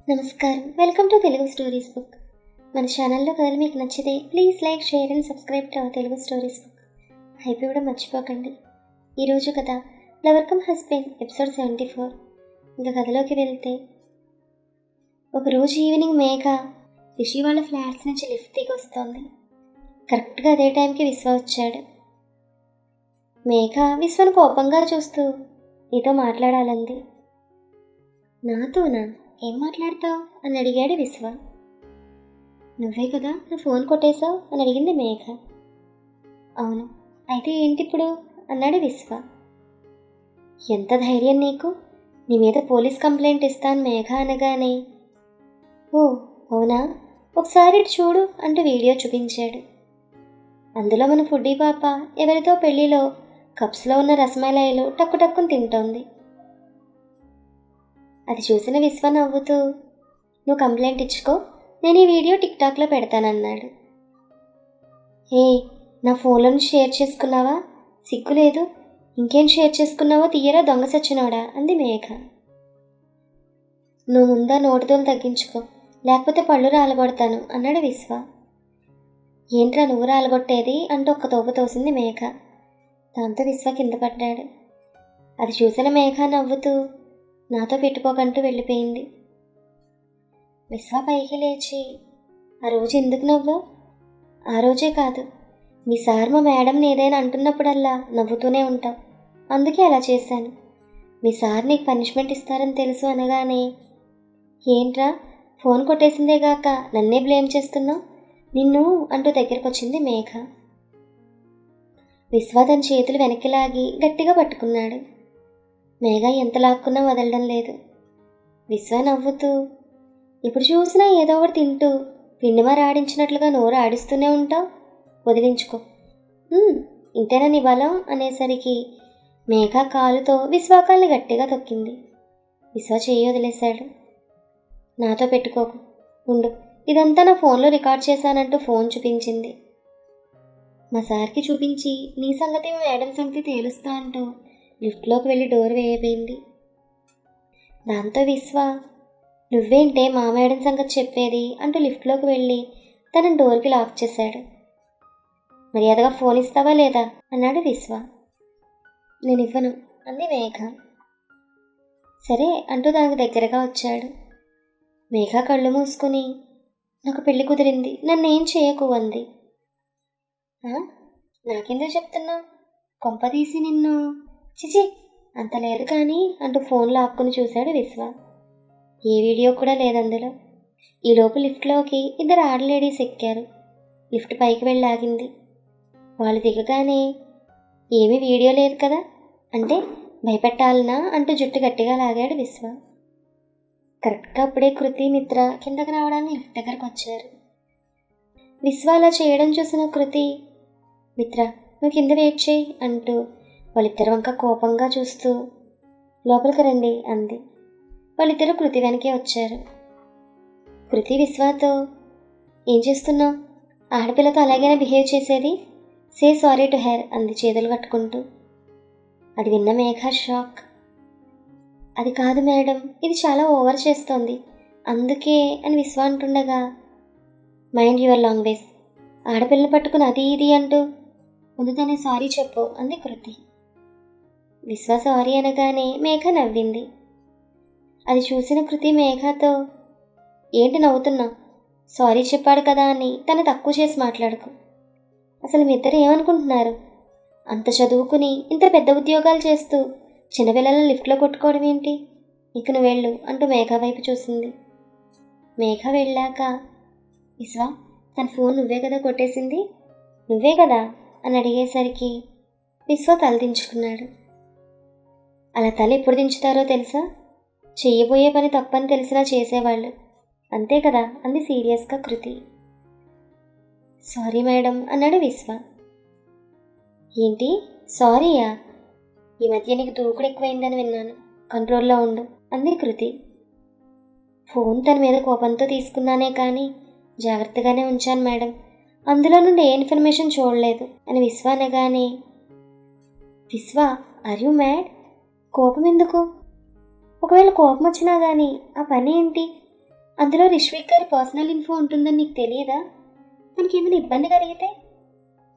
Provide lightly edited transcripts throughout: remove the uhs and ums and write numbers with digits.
నమస్కారం, welcome to Telugu stories book. మన ఛానల్లో కథలు మీకు నచ్చితే please like, share and subscribe to Telugu stories book. Hype ఇవ్వడం మర్చిపోకండి. ఈరోజు కథ లవర్ కమ్ హస్బెండ్ ఎపిసోడ్ 74. ఇంకా కథలోకి వెళ్తే, ఒకరోజు ఈవినింగ్ మేఘ రిషి వాళ్ళ ఫ్లాట్స్ నుంచి లిఫ్ట్ దిగి వస్తోంది. కరెక్ట్గా అదే టైంకి విశ్వ వచ్చాడు. మేఘ విశ్వను కోపంగా చూస్తూ నీతో మాట్లాడాలంది. నాతోనా? ఏం మాట్లాడతావు అని అడిగాడు విశ్వ. నువ్వే కదా నా ఫోన్ కొట్టేశావు అని అడిగింది మేఘ. అవును, అయితే ఏంటి ఇప్పుడు అన్నాడు విశ్వ. ఎంత ధైర్యం నీకు? నీ మీద పోలీస్ కంప్లైంట్ ఇస్తాను మేఘ అనగానే, ఓ అవునా, ఒకసారి ఇటు చూడు అంటూ వీడియో చూపించాడు. అందులో మన ఫుడ్డీ పాప ఎవరితో పెళ్లిలో కప్స్లో ఉన్న రసమలాయిలు టక్కు టక్కుని తింటోంది. అది చూసిన విశ్వ నవ్వుతూ, నువ్వు కంప్లైంట్ ఇచ్చుకో, నేను ఈ వీడియో టిక్టాక్లో పెడతానన్నాడు. ఏ, నా ఫోన్లో షేర్ చేసుకున్నావా? సిగ్గులేదు. ఇంకేం షేర్ చేసుకున్నావో తీయరా దొంగ సచ్చినోడా అంది మేఘ. నువ్వు ముందా నోటితోలు తగ్గించుకో, లేకపోతే పళ్ళు రాలగొడతాను అన్నాడు విశ్వ. ఏంట్రా నువ్వు రాలగొట్టేది అంటూ ఒక్క తోపు తోసింది మేఘ. దాంతో విశ్వ కింద పడ్డాడు. అది చూసిన మేఘ నవ్వుతూ నాతో పెట్టుకోకంటూ వెళ్ళిపోయింది. విశ్వ పైకి లేచి, ఆ రోజు ఎందుకు నవ్వు? ఆ రోజే కాదు, మీ సార్ మా మేడంని ఏదైనా అంటున్నప్పుడల్లా నవ్వుతూనే ఉంటావు, అందుకే అలా చేశాను. మీ సార్ నీకు పనిష్మెంట్ ఇస్తారని తెలుసు అనగానే, ఏంట్రా ఫోన్ కొట్టేసిందే గాక నన్నే బ్లేమ్ చేస్తున్నావు, నిన్ను అంటూ దగ్గరకు వచ్చింది మేఘ. విశ్వ తన చేతులు వెనక్కి లాగి గట్టిగా పట్టుకున్నాడు. మేఘ ఎంత లాక్కున్నా వదలడం లేదు. విశ్వ నవ్వుతూ, ఇప్పుడు చూసినా ఏదో ఒకటి తింటూ పిండిమర ఆడించినట్లుగా నోరు ఆడిస్తూనే ఉంటావు, వదిలించుకో. ఇంతేనా నీ బలం అనేసరికి మేఘ కాలుతో విశ్వాకాల్ని గట్టిగా తొక్కింది. విశ్వ చెయ్యి వదిలేశాడు. నాతో పెట్టుకోకు, ఉండు, ఇదంతా నా ఫోన్లో రికార్డ్ చేశానంటూ ఫోన్ చూపించింది. మా సార్కి చూపించి నీ సంగతి మేడం సంగతి తేలుస్తా అంటూ లిఫ్ట్లోకి వెళ్ళి డోర్ వేయబోయింది. దాంతో విశ్వ, నువ్వేంటే మా మేడం సంగతి చెప్పేది అంటూ లిఫ్ట్లోకి వెళ్ళి తన డోర్కి లాక్ చేశాడు. మర్యాదగా ఫోన్ ఇస్తావా లేదా అన్నాడు విశ్వ. నేను ఇవ్వను అంది మేఘ. సరే అంటూ దానికి దగ్గరగా వచ్చాడు. మేఘ కళ్ళు మూసుకుని, నాకు పెళ్లి కుదిరింది, నన్నేం చేయకు అంది. నాకెందుకు చెప్తున్నావు? కొంపదీసి నిన్ను చిచి అంత లేదు కానీ అంటూ ఫోన్ లాక్కుని చూశాడు విశ్వ. ఏ వీడియో కూడా లేదందులో. ఈలోపు లిఫ్ట్లోకి ఇద్దరు ఆడలేడీస్ ఎక్కారు. లిఫ్ట్ పైకి వెళ్ళి ఆగింది. వాళ్ళు దిగగానే, ఏమీ వీడియో లేదు కదా అంటే భయపెట్టాలనా అంటూ జుట్టు గట్టిగా లాగాడు విశ్వ. కరెక్ట్గా అప్పుడే కృతి, మిత్ర కిందకి రావడానికి లిఫ్ట్ దగ్గరకు వచ్చారు. విశ్వ అలా చేయడం చూసిన కృతి, మిత్ర నువ్వు కింద వెయిట్ చేయి అంటూ వాళ్ళిద్దరు వంక కోపంగా చూస్తూ లోపలికి రండి అంది. వాళ్ళిద్దరూ కృతి వెనకే వచ్చారు. కృతి విశ్వతో, ఏం చేస్తున్నావు? ఆడపిల్లతో అలాగైనా బిహేవ్ చేసేది? సే సారీ టు హెర్ అంది చేతులు కట్టుకుంటూ. అది విన్న మేఘ షాక్. అది కాదు మేడం, ఇది చాలా ఓవర్ చేస్తోంది అందుకే అని విశ్వ అంటుండగా, మైండ్ యువర్ లాంగ్వేజ్, ఆడపిల్లని పట్టుకుని అది ఇది అంటూ ముందు తనే సారీ చెప్పు అంది కృతి. విశ్వ సారీ అనగానే మేఘ నవ్వింది. అది చూసిన కృతి మేఘతో, ఏంటి నవ్వుతున్నావు? సారీ చెప్పాడు కదా అని తను తక్కువ చేసి మాట్లాడుకు. అసలు మీ ఇద్దరు ఏమనుకుంటున్నారు? అంత చదువుకుని ఇంత పెద్ద ఉద్యోగాలు చేస్తూ చిన్నపిల్లలను లిఫ్ట్లో కొట్టుకోవడం ఏంటి? ఇక నువ్వు వెళ్ళు అంటూ మేఘ వైపు చూసింది. మేఘ వెళ్ళాక, విశ్వ తన ఫోన్ నువ్వే కదా కొట్టేసింది, నువ్వే కదా అని అడిగేసరికి విశ్వ తలదించుకున్నాడు. అలా తల ఎప్పుడు దించుతారో తెలుసా? చెయ్యబోయే పని తప్పని తెలిసినా చేసేవాళ్ళు, అంతే కదా అంది సీరియస్గా కృతి. సారీ మేడం అన్నాడు విశ్వ. ఏంటి సారీయా? ఈ మధ్య నీకు దూకుడు ఎక్కువైందని విన్నాను, కంట్రోల్లో ఉండు అంది కృతి. ఫోన్ తన మీద కోపంతో తీసుకున్నానే కానీ జాగ్రత్తగానే ఉంచాను మేడం, అందులో నుండి ఏ ఇన్ఫర్మేషన్ చూడలేదు అని విశ్వ అనగానే, విశ్వ ఆర్ యు మ్యాడ్? కోపం ఎందుకు? ఒకవేళ కోపం వచ్చినా కానీ ఆ పని ఏంటి? అందులో రిష్విక్ గారి పర్సనల్ ఇన్ఫో ఉంటుందని నీకు తెలియదా? తనకి ఏమైనా ఇబ్బంది కలిగితే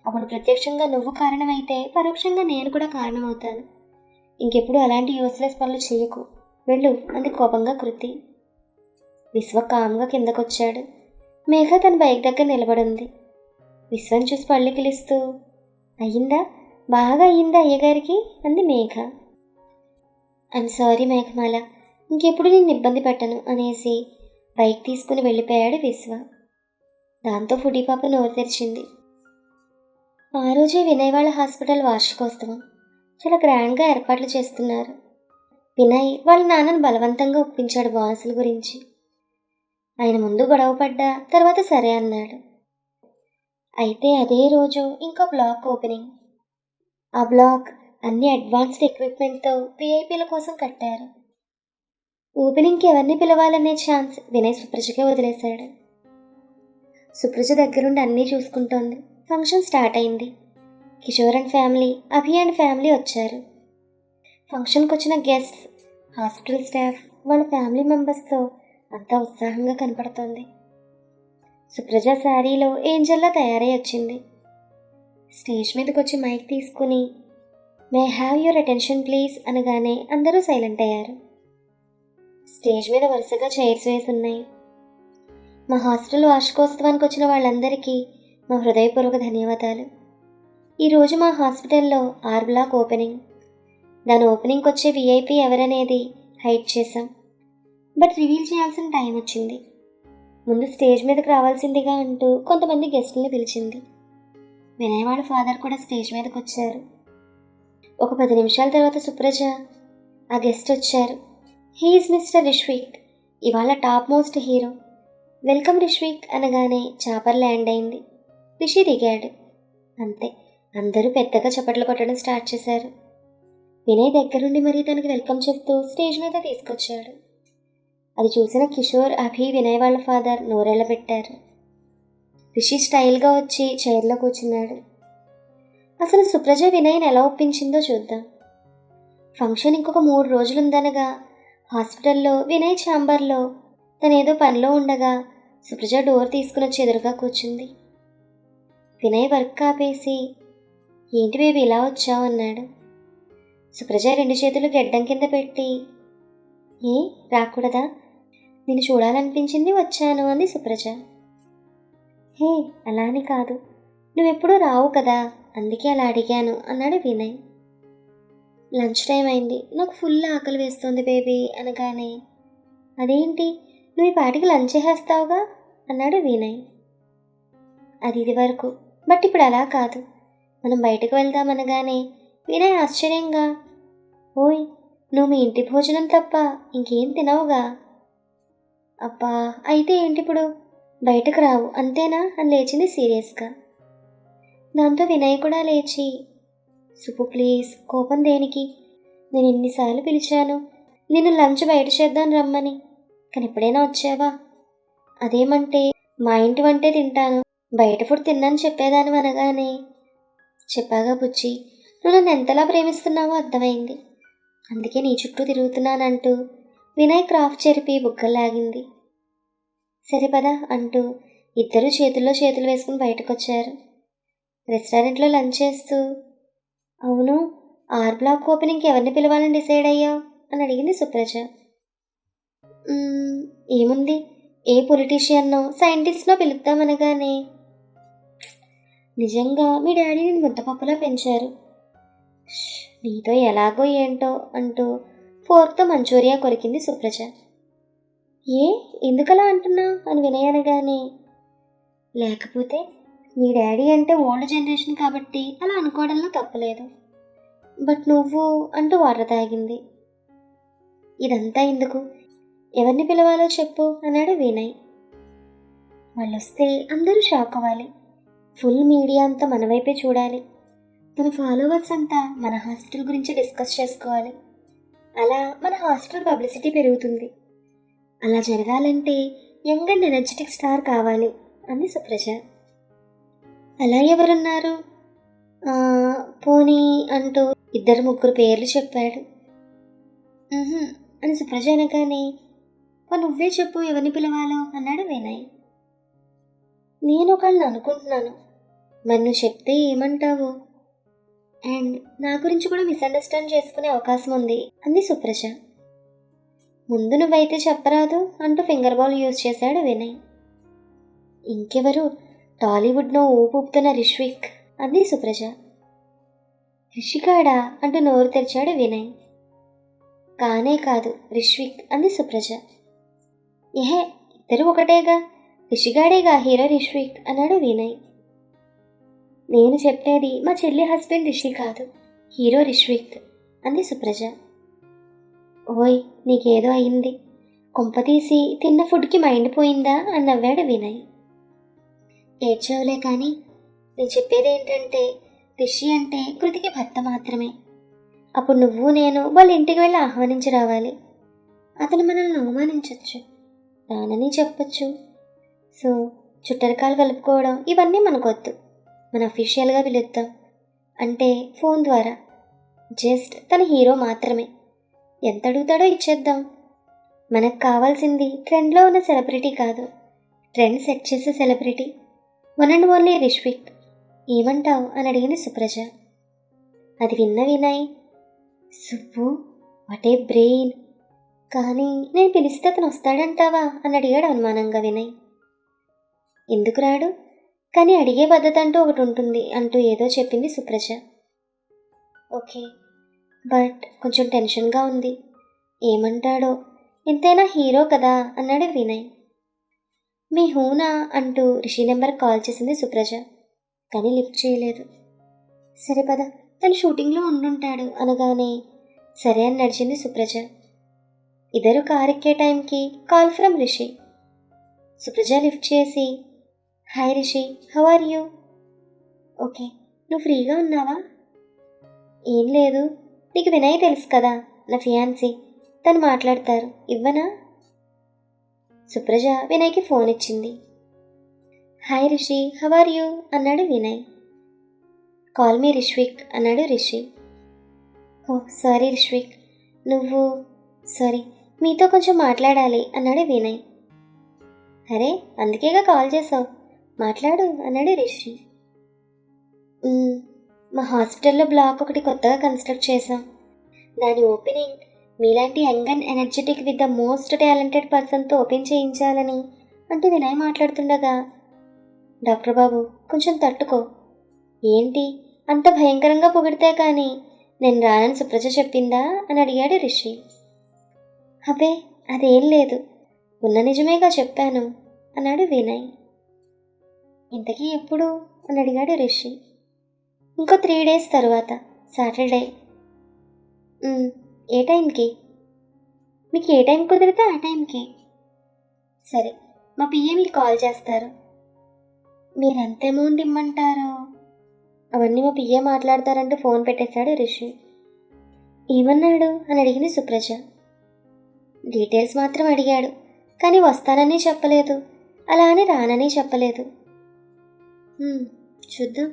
అప్పుడు ప్రత్యక్షంగా నువ్వు కారణమైతే పరోక్షంగా నేను కూడా కారణమవుతాను. ఇంకెప్పుడు అలాంటి యూస్లెస్ పనులు చేయకు, వెళ్ళు అంది కోపంగా కృతి. విశ్వ కామ్గా కిందకొచ్చాడు. మేఘ తన బైక్ దగ్గర నిలబడింది. విశ్వం చూసి పళ్ళు కిలిస్తూ, అయ్యిందా, బాగా అయ్యిందా అయ్యగారికి అంది మేఘ. ఐఎమ్ సారీ మేఘమాల, ఇంకెప్పుడు నేను ఇబ్బంది పెట్టను అనేసి బైక్ తీసుకుని వెళ్ళిపోయాడు విశ్వ. దాంతో ఫుడీ పాప నోరు తెరిచింది. ఆ రోజే వినయ్ వాళ్ళ హాస్పిటల్ వార్షికోత్సవం చాలా గ్రాండ్గా ఏర్పాట్లు చేస్తున్నారు. వినయ్ వాళ్ళ నాన్నను బలవంతంగా ఒప్పించాడు బోనసుల గురించి. ఆయన ముందు గొడవ పడ్డా తర్వాత సరే అన్నాడు. అయితే అదే రోజు ఇంకో బ్లాక్ ఓపెనింగ్. ఆ బ్లాక్ అన్ని అడ్వాన్స్డ్ ఎక్విప్మెంట్తో విఐపీల కోసం కట్టారు. ఓపెనింగ్కి ఎవరిని పిలవాలనే ఛాన్స్ వినయ్ సుప్రజకే వదిలేశాడు. సుప్రజ దగ్గరుండి అన్నీ చూసుకుంటోంది. ఫంక్షన్ స్టార్ట్ అయింది. Kishore and family, Abhi and family వచ్చారు. ఫంక్షన్కి వచ్చిన గెస్ట్స్, హాస్పిటల్ స్టాఫ్, వాళ్ళ ఫ్యామిలీ మెంబర్స్తో అంతా ఉత్సాహంగా కనపడుతోంది. సుప్రజ శారీలో ఏంజల్లా తయారై వచ్చింది. స్టేజ్ మీదకి వచ్చి మైక్ తీసుకుని may have your attention please అనగానే అందరూ సైలెంట్ అయ్యారు. స్టేజ్ మీద వరుసగా చైర్స్ వేసి ఉన్నాయి. మా హాస్టల్ వార్షికోత్సవానికి వచ్చిన వాళ్ళందరికీ మా హృదయపూర్వక ధన్యవాదాలు. ఈరోజు మా హాస్పిటల్లో 6 బ్లాక్ ఓపెనింగ్. దాని ఓపెనింగ్కి వచ్చే విఐపి ఎవరనేది హైడ్ చేశాం, బట్ రివీల్ చేయాల్సిన టైం వచ్చింది. ముందు స్టేజ్ మీదకి రావాల్సిందిగా అంటూ కొంతమంది గెస్టుల్ని పిలిచింది. వినయ్ వాళ్ళ ఫాదర్ కూడా స్టేజ్ మీదకి వచ్చారు. ఒక 10 నిమిషాల తర్వాత సుప్రజ, ఆ గెస్ట్ వచ్చారు. హీఈస్ మిస్టర్ రిష్విక్, ఇవాళ top most hero. Welcome Rishvik అనగానే చాపర్ ల్యాండ్ అయింది. రిషి దిగాడు. అంతే, అందరూ పెద్దగా చప్పట్లు కొట్టడం స్టార్ట్ చేశారు. వినయ్ దగ్గరుండి మరీ తనకి వెల్కమ్ చెప్తూ స్టేజ్ మీద తీసుకొచ్చాడు. అది చూసిన కిషోర్, అభి, వినయ్ వాళ్ళ ఫాదర్ నోరెళ్ళ పెట్టారు. రిషి స్టైల్గా వచ్చి చైర్లో కూర్చున్నాడు. అసలు సుప్రజ వినయ్ని ఎలా ఒప్పించిందో చూద్దాం. ఫంక్షన్ ఇంకొక 3 రోజులుందనగా హాస్పిటల్లో వినయ్ ఛాంబర్లో తనేదో పనిలో ఉండగా సుప్రజ డోర్ తీసుకుని వచ్చి ఎదురుగా కూర్చుంది. వినయ్ వర్క్ ఆపేసి, ఏంటి బేబీ ఇలా వచ్చావు అన్నాడు. సుప్రజ 2 చేతులు గెడ్డం కింద పెట్టి, ఏ రాకూడదా, నేను చూడాలనిపించింది వచ్చాను అంది సుప్రజ. హే అలా అని కాదు, నువ్వెప్పుడూ రావు కదా, అందుకే అలా అడిగాను అన్నాడు వినయ్. లంచ్ టైం అయింది, నాకు ఫుల్ ఆకలి వేస్తుంది బేబీ అనగానే, అదేంటి నువ్వు ఈ పాటికి లంచ్ చేసేస్తావుగా అన్నాడు వినయ్. అది ఇది వరకు, బట్ ఇప్పుడు అలా కాదు, మనం బయటకు వెళ్దామనగానే వినయ్ ఆశ్చర్యంగా, ఓయ్ నువ్వు మీ ఇంటి భోజనం తప్ప ఇంకేం తినవుగా. అబ్బా అయితే ఏంటిప్పుడు, బయటకు రావు అంతేనా అని లేచింది సీరియస్గా. దాంతో వినయ్ కూడా లేచి, సుపు ప్లీజ్, కోపం దేనికి, నేను ఎన్నిసార్లు పిలిచాను నిన్ను లంచ్ బయట చేద్దాం రమ్మని, కానీ ఎప్పుడైనా వచ్చావా? అదేమంటే మా ఇంటి వంటే తింటాను, బయట ఫుడ్ తిన్నాను చెప్పేదాని అనగానే, చెప్పాగా బుజ్జి, నువ్వు నన్ను ఎంతలా ప్రేమిస్తున్నావో అర్థమైంది, అందుకే నీ చుట్టూ తిరుగుతున్నానంటూ వినయ్ క్రాఫ్ట్ చెరిపి బుగ్గలాగింది. సరే పదా అంటూ ఇద్దరూ చేతుల్లో చేతులు వేసుకుని బయటకు వచ్చారు. రెస్టారెంట్లో లంచ్ చేస్తూ, అవును 6 బ్లాక్ ఓపెనింగ్కి ఎవరిని పిలవాలని డిసైడ్ అయ్యావు అని అడిగింది సుప్రజ. ఏముంది, ఏ పొలిటీషియన్నో సైంటిస్ట్నో పిలుద్దామనగానే, నిజంగా మీ డాడీ నేను ముద్దపప్పులా పెంచారు, నీతో ఎలాగో ఏంటో అంటూ ఫోర్క్తో మంచూరియా కొరికింది సుప్రజ. ఏ ఎందుకలా అంటున్నావు అని వినయ్ అనగానే, లేకపోతే మీ డాడీ అంటే ఓల్డ్ జనరేషన్ కాబట్టి అలా అనుకోవడంలో తప్పులేదు, బట్ నువ్వు అంటూ వాటర్ తాగింది. ఇదంతా ఎందుకు, ఎవరిని పిలవాలో చెప్పు అన్నాడు వినయ్. వాళ్ళు వస్తే అందరూ షాక్ అవ్వాలి, ఫుల్ మీడియా అంతా మన వైపే చూడాలి, తన ఫాలోవర్స్ అంతా మన హాస్పిటల్ గురించి డిస్కస్ చేసుకోవాలి, అలా మన హాస్పిటల్ పబ్లిసిటీ పెరుగుతుంది. అలా జరగాలంటే యంగ్ అండ్ ఎనర్జెటిక్ స్టార్ కావాలి అంది సుప్రజ. అలా ఎవరున్నారు, పోనీ అంటూ 2-3 పేర్లు చెప్పాడు. అని సుప్రజ అనగానే, నువ్వే చెప్పు ఎవరిని పిలవాలో అన్నాడు వినయ్. నేను ఒకళ్ళని అనుకుంటున్నాను, మరి నువ్వు చెప్తే ఏమంటావు? అండ్ నా గురించి కూడా మిస్అండర్స్టాండ్ చేసుకునే అవకాశం ఉంది అంది సుప్రజ. ముందు నువ్వైతే చెప్పరాదు అంటూ ఫింగర్ బాల్ యూజ్ చేశాడు వినయ్. ఇంకెవరు, టాలీవుడ్లో ఊపుతున్న రిష్విక్ అంది సుప్రజ. రిషికాడా అంటూ నోరు తెరిచాడు వినయ్. కానే కాదు రిష్విక్ అంది సుప్రజ. ఏహే, ఇద్దరు ఒకటేగా, రిషిగాడేగా హీరో రిష్విక్ అన్నాడు వినయ్. నేను చెప్పేది మా చెల్లి హస్బెండ్ రిషి కాదు, హీరో రిష్విక్ అంది సుప్రజ. ఓయ్, నీకేదో అయింది, కొంపతీసి తిన్న ఫుడ్కి మైండ్ పోయిందా అని నవ్వాడు వినయ్. ఏడ్చావులే కానీ నేను చెప్పేది ఏంటంటే రిషి అంటే కృతికి భర్త మాత్రమే. అప్పుడు నువ్వు నేను వాళ్ళ ఇంటికి వెళ్ళి ఆహ్వానించి రావాలి. అతను మనల్ని అవమానించవచ్చు, రానని చెప్పచ్చు. సో చుట్టరికాలు కలుపుకోవడం ఇవన్నీ మనకొద్దు. మన అఫీషియల్గా పిలుద్దాం, అంటే ఫోన్ ద్వారా. జస్ట్ తన హీరో మాత్రమే, ఎంత అడుగుతాడో ఇచ్చేద్దాం. మనకు కావాల్సింది ట్రెండ్లో ఉన్న సెలబ్రిటీ కాదు, ట్రెండ్ సెట్ చేసే celebrity, one and only Rishvik. ఏమంటావు అని అడిగింది సుప్రజ. అది విన్న Vinay, Subbu what a brain, కానీ నేను పిలిస్తే అతను వస్తాడంటావా అని అడిగాడు అనుమానంగా వినయ్. ఎందుకు రాడు, కానీ అడిగే పద్ధతి అంటూ ఒకటి ఉంటుంది అంటూ ఏదో చెప్పింది సుప్రజ. ఓకే, బట్ కొంచెం టెన్షన్గా ఉంది, ఏమంటాడో, ఎంతైనా హీరో కదా అన్నాడు వినయ్. మీ హూనా అంటూ రిషి నెంబర్ కాల్ చేసింది సుప్రజ, కానీ లిఫ్ట్ చేయలేదు. సరే పద, తను షూటింగ్లో ఉండుంటాడు అనగానే సరే అని నడిచింది సుప్రజ. ఇద్దరు కార్ ఎక్కే టైంకి call from Rishi. Supraja lift చేసి, hi Rishi, how are you? Okay, నువ్వు ఫ్రీగా ఉన్నావా? ఏం లేదు, నీకు వినయ్ తెలుసు కదా, నా ఫియాన్సీ, తను మాట్లాడతారు, ఇవ్వనా? సుప్రజ వినయ్కి ఫోన్ ఇచ్చింది. Hi Rishi, how are you అన్నాడు వినయ్. కాల్ మీ రిష్విక్ అన్నాడు రిషి. ఓ సారీ రిష్విక్, నువ్వు, సారీ, మీతో కొంచెం మాట్లాడాలి అన్నాడు వినయ్. అరే అందుకేగా కాల్ చేసావు, మాట్లాడు అన్నాడు రిషి. మా హాస్పిటల్లో బ్లాక్ ఒకటి కొత్తగా కన్స్ట్రక్ట్ చేసాం, దాని ఓపెనింగ్ మీలాంటి young and energetic with the most talented పర్సన్తో ఓపెన్ చేయించాలని అంటూ వినయ్ మాట్లాడుతుండగా, డాక్టర్ బాబు కొంచెం తట్టుకో, ఏంటి అంత భయంకరంగా పొగిడితే కానీ నేను రానని సుప్రజ చెప్పిందా అని అడిగాడు రిషి. అబ్బే అదేం లేదు, ఉన్న నిజమేగా చెప్పాను అన్నాడు వినయ్. ఇంతకీ ఎప్పుడు అని అడిగాడు రిషి. ఇంకో 3 days తర్వాత, సాటర్డే. ఏ టైంకి? మీకు ఏ టైం కుదిరితే ఆ టైంకి. సరే, మా పిఏ మీకు కాల్ చేస్తారు. మీరు ఎంత అమౌంట్ ఇమ్మంటారో? అవన్నీ మా పిఏ మాట్లాడతారంటూ ఫోన్ పెట్టేశాడు రిషి. ఏమన్నాడు అని అడిగింది సుప్రజ. డీటెయిల్స్ మాత్రం అడిగాడు, కానీ వస్తానని చెప్పలేదు, అలా అని రానని చెప్పలేదు. చూద్దాం,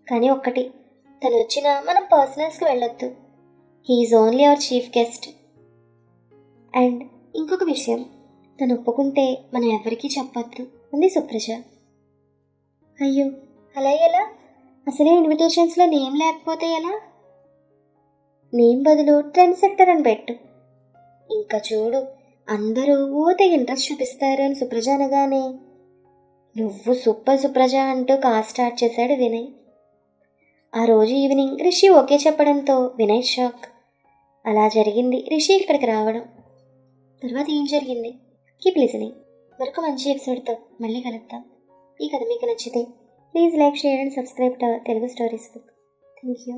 కానీ ఒక్కటి, తను వచ్చినా మనం పర్సనల్స్కి వెళ్ళొద్దు, he's only our chief guest. And ఇంకొక విషయం, తను ఒప్పుకుంటే మనం ఎవరికీ చెప్పొద్దు అంది సుప్రజ. అయ్యో అలా ఎలా? అసలే ఇన్విటేషన్స్లో నేమ్ లేకపోతే ఎలా? నేమ్ బదులు ట్రెండ్ సెక్టర్ అని పెట్టు, ఇంకా చూడు అందరూ ఊతే ఇంట్రెస్ట్ చూపిస్తారు అని సుప్రజ అనగానే, నువ్వు సూపర్ సుప్రజ అంటూ కాల్ స్టార్ట్ చేశాడు వినయ్. ఆ రోజు ఈవినింగ్ రిషి ఓకే చెప్పడంతో వినయ్ షాక్. అలా జరిగింది రిషి ఇక్కడికి రావడం. తర్వాత ఏం జరిగింది? Keep listening. మరొక మంచి ఎపిసోడ్తో మళ్ళీ కలుద్దాం. ఈ కథ మీకు నచ్చితే please like, share and subscribe to Telugu stories book. Thank you.